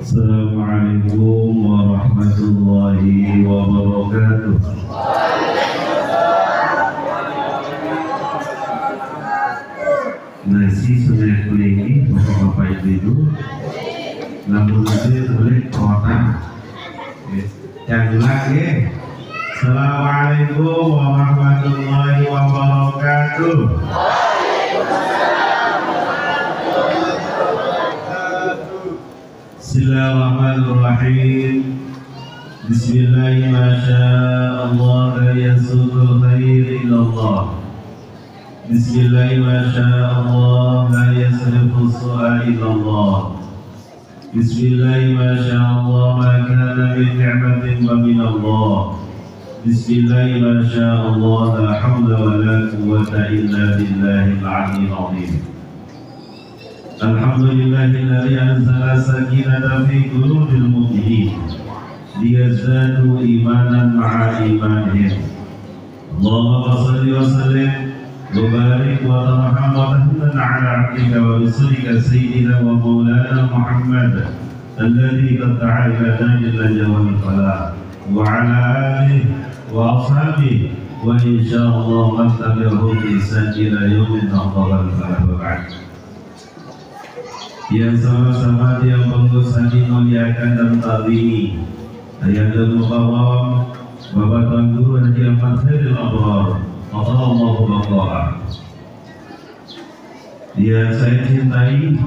Assalamualaikum warahmatullahi wabarakatuh. Nasi sudah kulingi bapak-bapak ibu, namun itu boleh kotak. Yang lagi, Assalamualaikum warahmatullahi wabarakatuh. Bismillahirrahmanirrahim. Bismillahirrahmanirrahim. Masyaallah la yasudul khair illallah. Bismillahirrahmanirrahim. La yasrifu su'a illallah. Bismillahirrahmanirrahim. Ma kana min ni'matin wa min Allah. Bismillahirrahmanirrahim. La hawla wa la quwwata illa billahil aliyyil azim. Alhamdulillahilladzi anzala sakinata fi qulubil mu'minin liyazdadu imanan ma'a imanihim. Allahumma shalli wa sallim wa barik wa tarham wa tahnan ala 'abdika wa rasulika sayyidina wa maulana Muhammad alladzi qad ta'ala jalla jawal falah wa ala alihi wa ashabihi wa insyaallah man tabi'ahu bi ihsan ila yaumin naqal falah wa ba'd. Yang sama-sama yang pengusaha dimuliakan dan ta'zimi Ayadul Mukarram Bapak Tuan Guru Haji Ahmad Khairil Abrar Allahu Akbar. Yang saya cintai,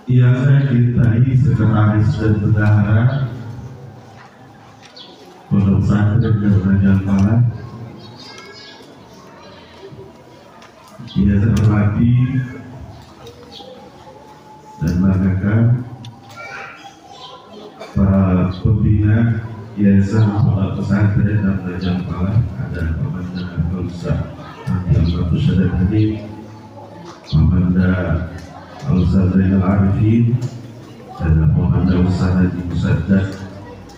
yang saya cintai sekretaris dan bendahara Pondok Pesantren Darul Falah, yang saya hormati dan banggakan para pembina Yayasan Pondok Pesantren Darul Falah, ada Pemanda Al-Ustaz Abdul Syadad Hadim, Pemanda Al-Ustaz Zainal Arifin, dan Pemanda Ustaz Haji Musaddaq,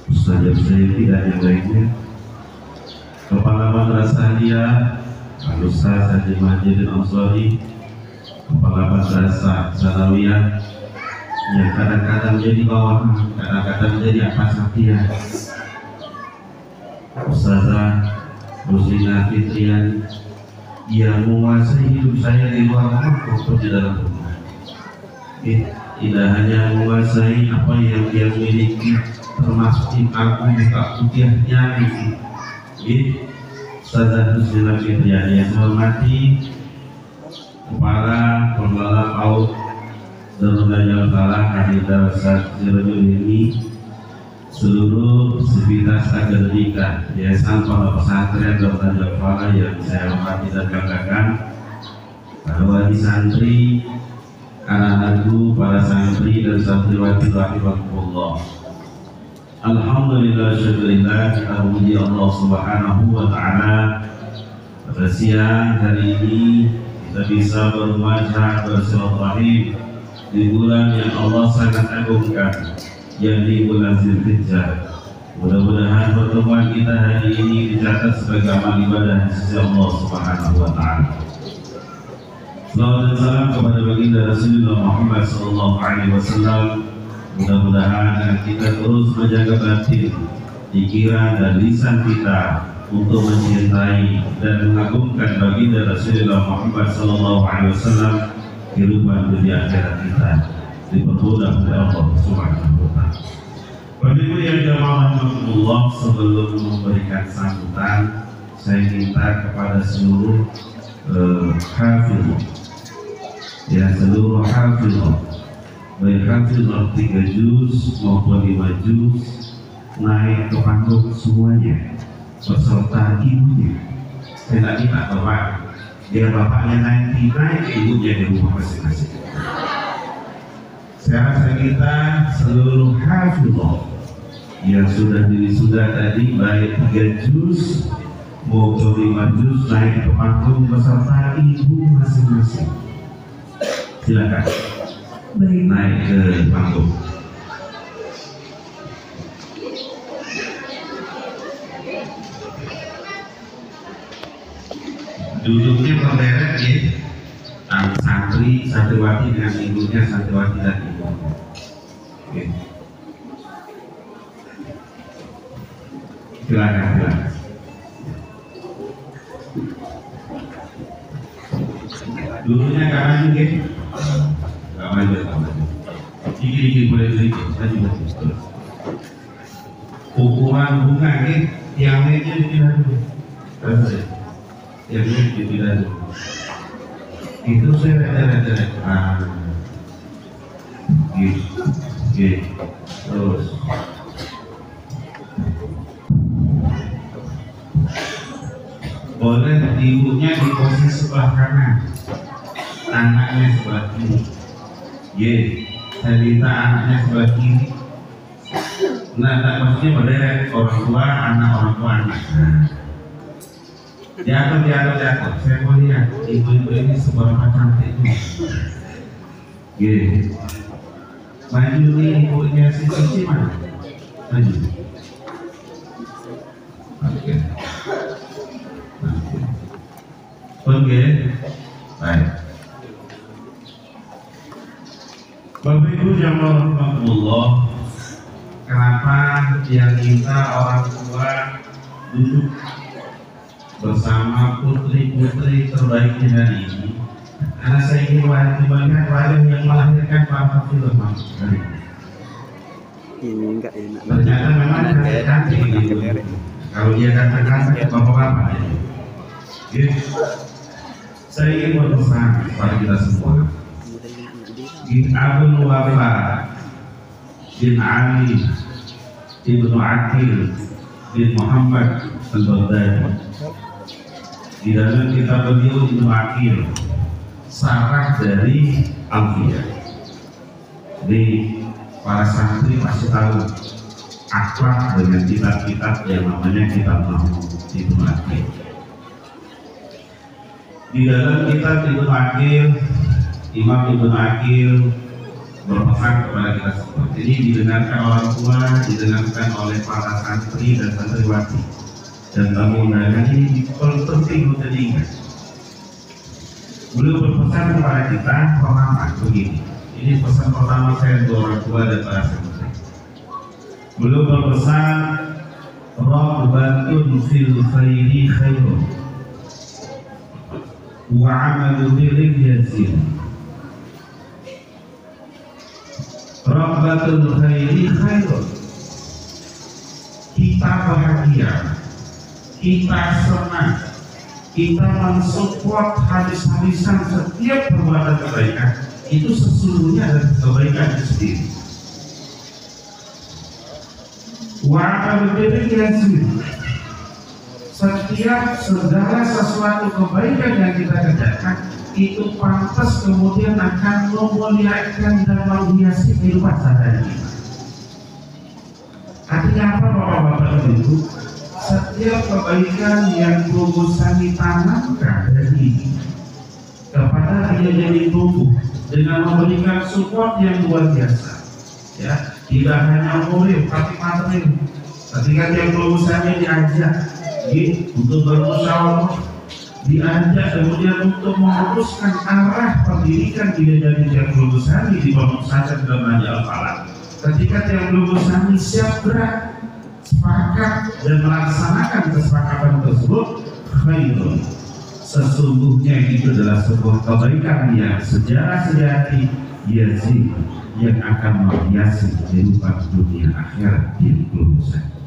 Ustaz Jabzaiti dan yang lainnya, Kepala Madrasah Dia Al-Ustaz Haji Majid Al-Ansari, Kepala Madrasah Sanawiyah yang kadang-kadang jadi bawahan, kadang-kadang jadi apa saja, Ustazah Ruzina Fitrian yang menguasai hidup saya di luar rumah maupun di dalam rumah. Tidak hanya menguasai apa yang dia miliki, termasuk aku buka putihnya ini. Ustazah Ruzina Fitrian yang menghormati Kepala Pembalap PAUD Darul Falah Haji Darusat Sirajul ini, seluruh sivitas akademika Yayasan Pondok Pesantren Darul Falah yang saya hormati dan banggakan, para wali santri, anak-anakku, para santri dan santriwati rahimahullah. Alhamdulillah, syukurillah, kita memuji Allah Subhanahu wa ta'ala. Pada siang hari ini kita bisa bermuajah bersilaturahim di bulan yang Allah sangat agungkan, yang di bulan Zulhijjah. Mudah-mudahan pertemuan kita hari ini dicatat sebagai amal ibadah di sisi Allah Subhanahu wa ta'ala. Salawat dan salam kepada baginda Rasulullah Muhammad SAW. Mudah-mudahan kita terus menjaga batin, pikiran dan lisan kita untuk mencintai dan mengagungkan baginda Rasulullah Muhammad SAW. Kehidupan dunia akhirat kita dipermudah oleh Allah Subhanahu wa ta'ala. Bapak Ibu yang dirahmati, sebelum memberikan sambutan, saya minta kepada seluruh hafidh, ya seluruh hafidh, baik hafidh 3 juz maupun 5 juz, naik ke panggung semuanya beserta ibunya. Saya tak minta bapak, biar bapaknya naik, ibunya di rumah masing-masing. Saya rasa kita seluruh hafizah yang sudah diwisuda tadi, baik 3 juz maupun 5 juz, naik ke panggung beserta ibu masing-masing. Silakan naik ke panggung. Duduknya berderet ya, santri santriwati dengan ibunya, santriwati dan ibunya. Oke. Silakan. Duduknya nggak maju ya, nggak maju. Dikit boleh sedikit, maju. Hukuman bunga ya, yang meja dipindah dulu. Yang ini dipindah dulu. Itu saya lihat. Gitu. Terus. Boleh ibunya di posisi sebelah kanan, anaknya sebelah kiri. Saya minta anaknya sebelah kiri. Maksudnya berderet, orang tua, anak, orang tua, anak. Jatuh. Saya mau lihat ibu-ibu ini seberapa cantiknya. Maju nih ibunya si Cici mana? Maju. Oke. Baik. Bapak Ibu yang rahmatullah, kenapa yang kita orang tua duduk bersama putri-putri terbaik hari ini? Karena saya ingin melihat wajah yang melahirkan Pak Hafizul Mahmud. Ini enggak enak. Ternyata memang cantik gitu. Kalau dia katakan bapak-bapak ya. Saya ingin berpesan kepada kita semua. Bin Abdul Wafa bin Ali Ibnu Aqil bin Muhammad Al-Baghdadi, di dalam kitab beliau Ibnu Aqil, sarah dari Alfiyah. Jadi para santri masih tahu akhlak dengan kitab-kitab yang namanya kitab Mahmud Ibnu Aqil. Di dalam kitab Ibnu Aqil, Imam Ibnu Aqil berpesan kepada kita semua. Jadi didengarkan orang tua, didengarkan oleh para santri dan santriwati, dan tamu undangan ini penting untuk diingat. Beliau berpesan kepada kita pertama begini. Ini pesan pertama saya untuk orang tua dan para santri. Beliau berpesan, Rabbatun fil khairi khairun wa amalu bil yazid. Rabbatul khairi khairun. Kita bahagia, kita senang, kita mensupport habis-habisan setiap perbuatan kebaikan, itu sesungguhnya adalah kebaikan itu sendiri. Wa amalu bil yazid. Setiap segala sesuatu kebaikan yang kita kerjakan itu pantas kemudian akan memuliakan dan menghiasi kehidupan sehari-hari kita. Artinya apa Bapak-bapak itu? Setiap kebaikan yang Sani tanamkan dari kepada dia jadi tumbuh dengan memberikan support yang luar biasa. Ya, tidak hanya murid tapi materi. Ketika dia Sani diajak untuk bermusyawarah, diajak kemudian untuk memutuskan arah pendidikan di Tiang Sani di Pondok Pesantren dan Raja Al-Falah. Ketika Tiang Sani siap gerak, sepakat dan melaksanakan kesepakatan tersebut, khairun. Sesungguhnya itu adalah sebuah kebaikan yang sejarah sejati yazid yang akan menghiasi kehidupan dunia akhirat di Sani.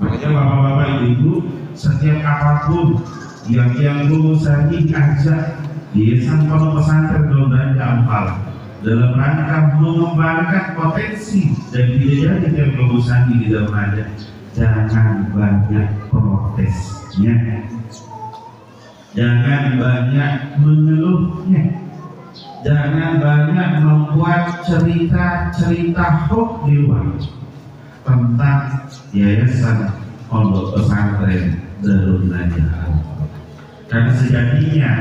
Makanya bapak-bapak ibu, setiap apapun yang Sani diajak di Yayasan Pondok Pesantren Raja Al-Falah dalam rangka mengembangkan potensi dan bidaya Tiang Sani di dalam raja, jangan banyak protesnya, jangan banyak mengeluhnya. Jangan banyak membuat cerita-cerita hoax di luar tentang yayasan pondok pesantren Darul Najah. Karena sejatinya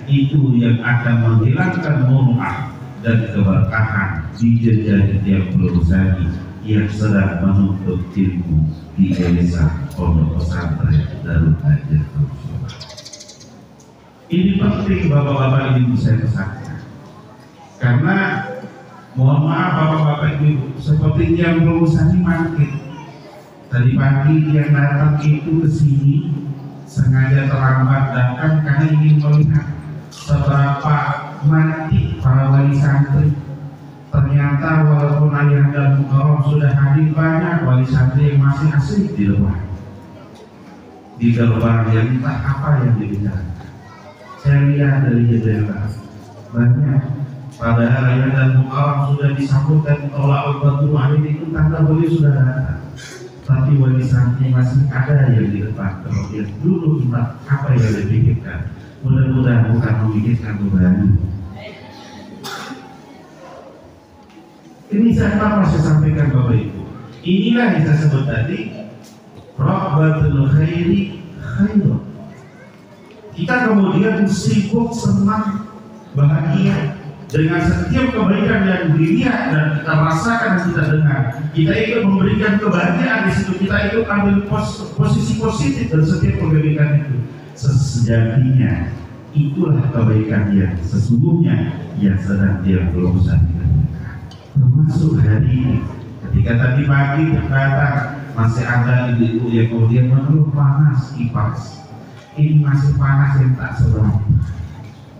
itu yang akan menghilangkan mur'ah dan keberkahan di jejak tiap peluzani yang sedang menuntut ilmu di yayasan pondok pesantren Darul Najah. Ini penting bapak-bapak ibu saya pesankan, karena mohon maaf bapak-bapak ibu, seperti yang peluzani makin tadi pagi yang datang itu ke sini sengaja terlambat datang karena ingin melihat seberapa mati para wali santri. Ternyata walaupun ayah dan mukarram sudah hadir, banyak wali santri yang masih asik di luar, di gerbang yang entah apa yang dibicarakan. Saya lihat dari jendela banyak padahal ayah dan mukarram sudah disambut dan tolak batu amin itu tanda beliau sudah datang, tapi wali santri masih ada yang di depan. Kalau dia dulu kita apa yang dipikirkan, mudah-mudahan bukan memikirkan beban. Ini saya sampaikan Bapak Ibu. Inilah yang saya sebut tadi rahbatul khairi khairun. Kita kemudian sibuk, senang, bahagia dengan setiap kebaikan yang dilihat dan kita rasakan dan kita dengar. Kita ikut memberikan kebahagiaan di situ. Kita ikut ambil posisi positif dan setiap kebaikan itu. Sejatinya itulah kebaikan yang sesungguhnya yang sedang dia belum sampaikan. Termasuk hari ini, ketika tadi pagi datang masih ada ibu yang kemudian mengeluh panas kipas. Ini masih panas yang tak seberapa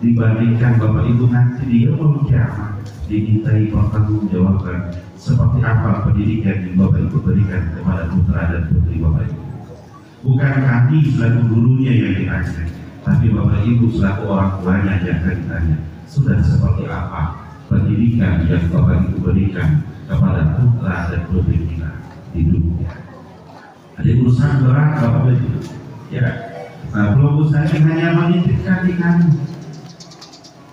dibandingkan Bapak Ibu nanti dia mau kiamat dimintai pertanggungjawaban seperti apa pendidikan yang Bapak Ibu berikan kepada putra dan putri Bapak Ibu. Bukan kami selaku gurunya yang ditanya, tapi Bapak Ibu selaku orang tuanya yang akan ditanya. Sudah seperti apa pendidikan yang Bapak Ibu berikan kepada putra dan putri kita di dunia? Ada urusan berat Bapak Ibu, ya. Nah, kelompok saya hanya menitipkan di kami.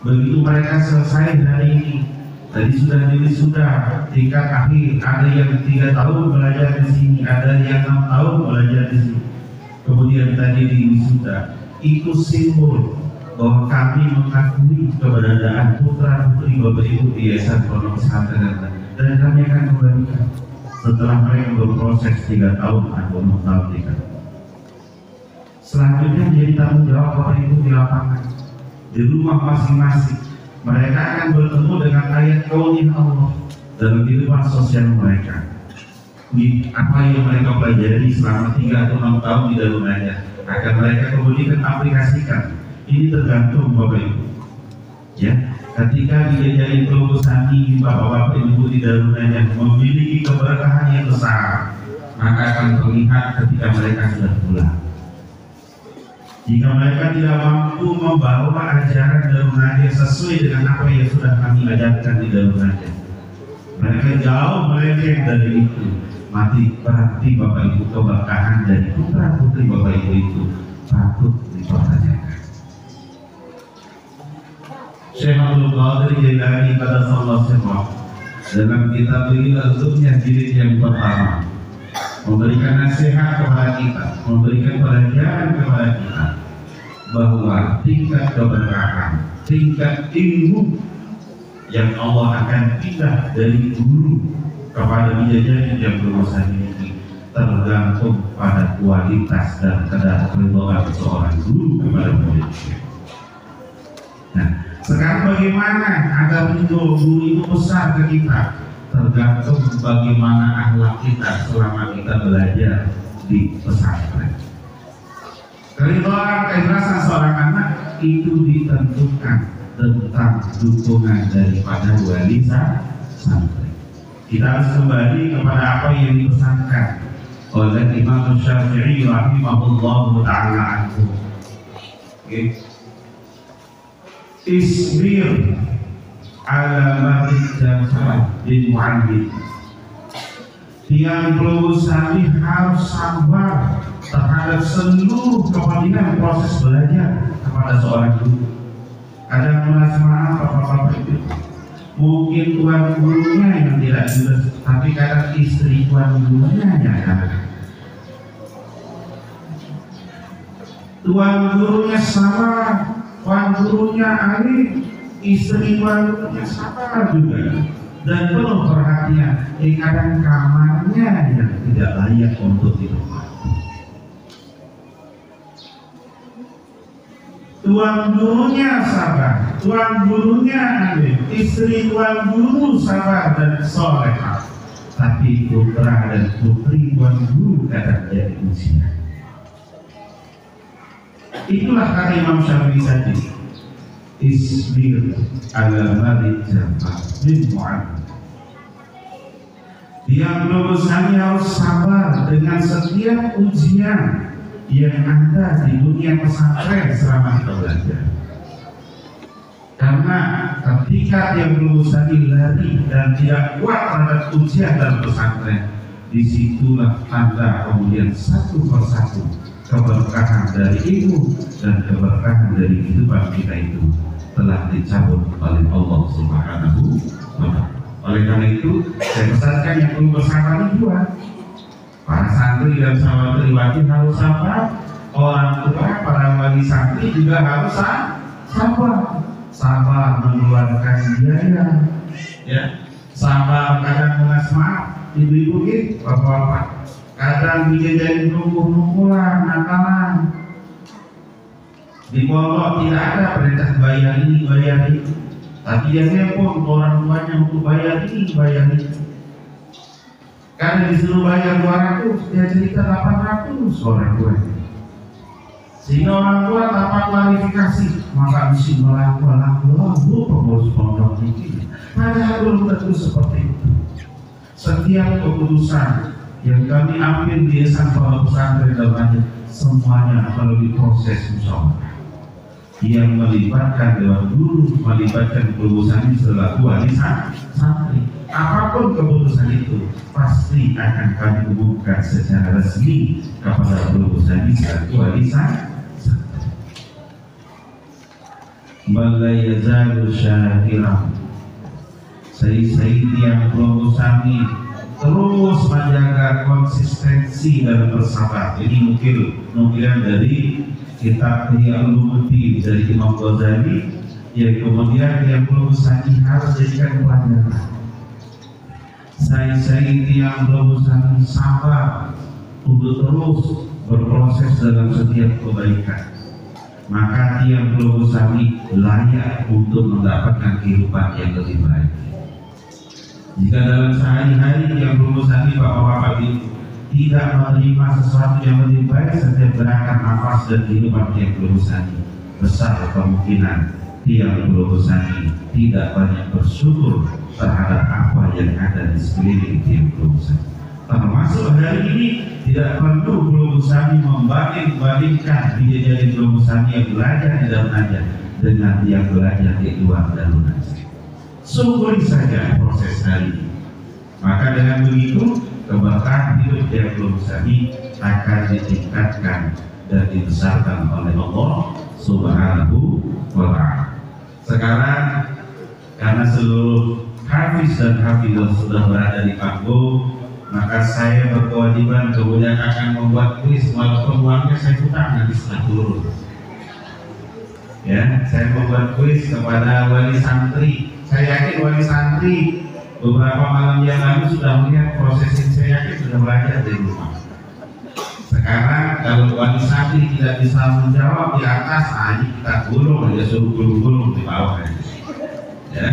Begitu mereka selesai hari ini, tadi sudah tingkat akhir, ada yang 3 tahun belajar di sini, ada yang 6 tahun belajar di sini. Kemudian tadi di wisuda, itu simbol bahwa kami mengakui keberadaan putra putri Bapak Ibu di Yayasan Pondok Pesantren, dan kami akan kembalikan setelah mereka berproses 3 tahun atau 6 tahun di kami. Selanjutnya menjadi tanggung jawab Bapak Ibu di lapangan, di rumah masing-masing. Mereka akan bertemu dengan ayat kaulin Allah dalam kehidupan sosial mereka. Apa yang mereka pelajari selama 3 atau 6 tahun di Darul Najah akan mereka kemudian aplikasikan. Ini tergantung Bapak Ibu. Ya, ketika diajari kelompok sani Bapak-bapak Ibu di Darul Najah memiliki keberkahan yang besar, maka akan terlihat ketika mereka sudah pulang. Jika mereka tidak mampu membawa ajaran Darul Najah sesuai dengan apa yang sudah kami ajarkan di Darul Najah, mereka jauh melenceng dari itu. Mati berarti Bapak Ibu keberkahan dari putra putri Bapak Ibu itu patut dipertanyakan. Syekh Abdul Qadir Jailani pada sallallahu alaihi wasallam dalam kitab Al-Zubnya jilid yang pertama memberikan nasihat kepada kita, memberikan pelajaran kepada kita bahwa tingkat keberkahan, tingkat ilmu yang Allah akan pindah dari guru kepada bidadari yang berusaha ini tergantung pada kualitas dan kadar keridhaan seorang guru kepada muridnya. Nah, sekarang bagaimana agar ridho guru itu besar ke kita? Tergantung bagaimana akhlak kita selama kita belajar di pesantren. Keridhaan, keikhlasan seorang anak itu ditentukan tentang dukungan daripada wali santri. Kita harus kembali kepada apa yang dipesankan oleh Imam Syafi'i rahimahullahu ta'ala anhu. Isbir ala marid jasa bin mu'ammid. Tiang peluzani harus sabar terhadap seluruh kepentingan proses belajar kepada seorang guru. Ada merasa maaf apa-apa itu. Mungkin tuan gurunya yang tidak jelas, tapi kadang istri tuan gurunya yang ada. Tuan gurunya sabar, tuan gurunya alim, istri tuan gurunya sabar juga, dan penuh perhatian. Kadang kamarnya yang tidak layak untuk ditempati. Tuan gurunya sabar, tuan gurunya alim, istri tuan guru sabar dan solehah, tapi putra dan putri tuan guru kadang jadi ujian. Itulah kata Imam Syafi'i tadi, isbir ala malik jamaah bin mu'ad. Yang lulusannya harus sabar dengan setiap ujian yang ada di dunia pesantren selama kita belajar. Karena ketika dia lulusan lari dan tidak kuat terhadap ujian dalam pesantren, disitulah tanda kemudian satu persatu keberkahan dari ilmu dan keberkahan dari kehidupan kita itu telah dicabut oleh Allah Subhanahu wa Ta'ala. Oleh karena itu, saya pesankan yang perlu bersabar dua. Para santri dan santriwati harus sabar. Orang tua, para wali santri juga harus sabar. Sabar mengeluarkan biaya, ya. Sabar kadang mengas maaf, ibu-ibu gitu, bapak-bapak. Kadang dijadiin nunggu-nunggulan, nakalan. Di pondok tidak ada perintah bayar ini, bayar itu. Tapi dia nelpon orang tuanya untuk bayar ini, bayar itu. Karena disuruh bayar 200, dia cerita 800 orang tua. Sehingga orang tua tanpa klarifikasi, maka mesti melaku pengurus pondok ini. Padahal belum tentu seperti itu. Setiap keputusan yang kami ambil di yayasan pondok pesantren dalamnya semuanya melalui proses musyawarah yang melibatkan dewan guru, melibatkan kelulusan selaku wali santri. Apapun keputusan itu pasti akan kami umumkan secara resmi kepada kelulusan selaku wali santri. Bagayazalu syakirah. Saya yang kelulusan ini terus menjaga konsistensi dan bersabar. Ini nukilan dari kitab Ihya Ulumuddin dari Imam Ghazali, yang kemudian yang kelulusan ini harus jadikan pelajaran. Saya yang kelulusan ini sabar untuk terus berproses dalam setiap kebaikan. Maka tiang kelulusan ini layak untuk mendapatkan kehidupan yang lebih baik. Jika dalam sehari-hari yang lulusan ini bapak-bapak itu tidak menerima sesuatu yang lebih baik setiap gerakan nafas dan kehidupan tiang lulusan ini, besar kemungkinan tiang lulusan ini tidak banyak bersyukur terhadap apa yang ada di sekeliling tiang lulusan. Termasuk hari ini tidak perlu lulusan ini membanding-bandingkan jadi lulusan yang belajar di dalam aja dengan yang belajar di luar dalam aja. Syukuri saja proses hari ini. Maka dengan begitu keberkahan hidup yang lulusan ini akan ditingkatkan dan dibesarkan oleh Allah Subhanahu wa Ta'ala. Sekarang karena seluruh hafiz dan hafizah sudah berada di panggung, maka saya berkewajiban kemudian akan membuat kuis, walaupun uangnya saya putar nanti setelah turun. Ya, saya membuat kuis kepada wali santri. Saya yakin wali santri beberapa malam yang lalu sudah melihat proses ini, saya yakin sudah belajar dari rumah. Sekarang kalau wali santri tidak bisa menjawab di atas, ini kita gulung aja, suruh gulung di bawah aja. Ya.